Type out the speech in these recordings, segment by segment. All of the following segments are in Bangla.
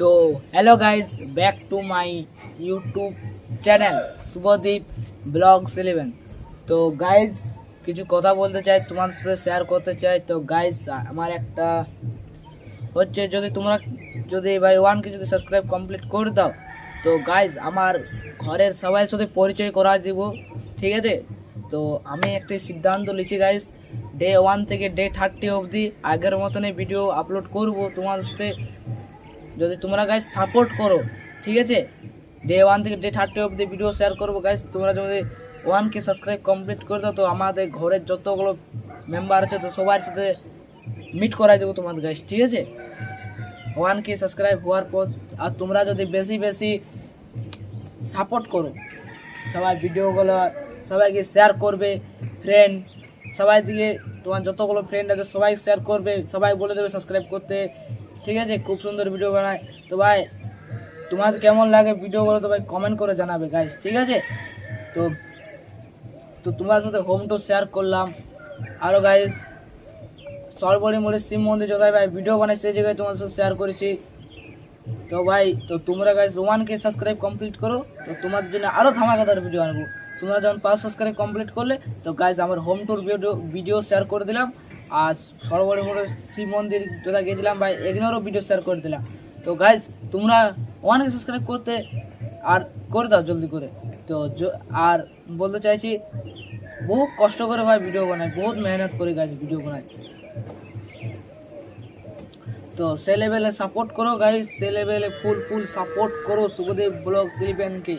তো hello guys, back to my YouTube channel Shubhadeep vlogs 11। তো গাইজ কিছু কথা বলতে চাই, তোমার সাথে শেয়ার করতে চাই। তো গাইজ আমার একটা হচ্ছে, যদি ভাই 1কে যদি সাবস্ক্রাইব কমপ্লিট করে দাও, তো গাইজ আমার ঘরের সবাই সাথে পরিচয় করা দিব, ঠিক আছে? তো আমি একটি সিদ্ধান্ত নিয়েছি গাইজ, ডে 1 থেকে ডে 30 অবধি আগের মতনই ভিডিও আপলোড করব তোমার সাথে, যদি তোমরা গাইজ সাপোর্ট করো, ঠিক আছে? ডে 1 থেকে ডে 30 অবধি ভিডিও শেয়ার করবো গাইজ। তোমরা যদি 1কে সাবস্ক্রাইব কমপ্লিট করে দাও, তো আমাদের ঘরের যতগুলো মেম্বার আছে তো সবার সাথে মিট করাই দেবো তোমাদের গাইজ, ঠিক আছে? 1কে সাবস্ক্রাইব হওয়ার পর আর তোমরা যদি বেশি বেশি সাপোর্ট করো, সবাই ভিডিওগুলো সবাইকে শেয়ার করবে, ফ্রেন্ড সবাই দিকে, তোমার যতগুলো ফ্রেন্ড আছে সবাই শেয়ার করবে, সবাই বলে দেবে সাবস্ক্রাইব করতে, ঠিক আছে? খুব সুন্দর ভিডিও বানায়। তো ভাই তোমাদের কেমন লাগে ভিডিওগুলো তো ভাই কমেন্ট করে জানাবে গাইস, ঠিক আছে? তো তো তোমার সাথে হোম টুর শেয়ার করলাম। আরও গাইস সরবরি মোড়ে শিব মন্দির যোগায় ভাই ভিডিও বানাই, সেই জায়গায় তোমার সাথে শেয়ার করেছি। তো ভাই তো তোমরা গাইস 1কে সাবস্ক্রাইব কমপ্লিট করো, তো তোমাদের জন্য আরও ধামাকাদার ভিডিও আনবো। তোমরা যখন 5 সাবস্ক্রাইব কমপ্লিট করলে, তো গাইস আমার হোম টুর ভিডিও শেয়ার করে দিলাম। আর সরবরি মোড়ে শিব মন্দির যেটা গেছিলাম ভাই, এগুলোরও ভিডিও শেয়ার করে দিলাম। তো গাইস তোমরা 1কে সাবস্ক্রাইব করতে আর করে দাও জলদি করে। তো আর বলতে চাইছি, বহু কষ্ট করে ভাই ভিডিও বানাই, বহুত মেহনত করে গাইস ভিডিও বানাই। তো সে লেভেলে সাপোর্ট করো গাইস, সে লেভেলে ফুল সাপোর্ট করো শুভদীপ ব্লগ 11কে,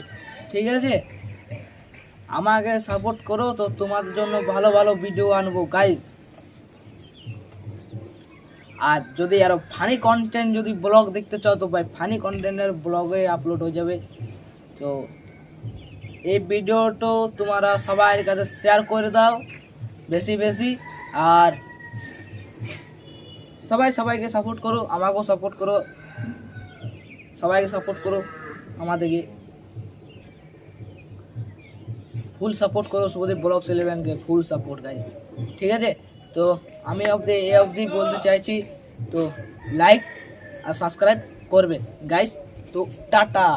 ঠিক আছে? আমাকে সাপোর্ট করো, তো তোমাদের জন্য ভালো ভালো ভিডিও আনবো গাইস। আর যদি আরো ফানি কন্টেন্ট যদি ব্লগ দেখতে চাও, তো ভাই ফানি কন্টেন্টের ব্লগে আপলোড হয়ে যাবে। তো এই ভিডিওটা তোমরা সবার কাছে শেয়ার করে দাও বেশি বেশি। আর সবাইকে সাপোর্ট করো, আমাকেও সাপোর্ট করো, সবাইকে সাপোর্ট করো, আমাদেরকে ফুল সাপোর্ট করো শুভদীপ ব্লগ 11কে, ফুল সাপোর্ট গাইস, ঠিক আছে? তো আমি অবধি বলতে চাইছি, তো লাইক আর সাবস্ক্রাইব করবে গাইস। তো টাটা।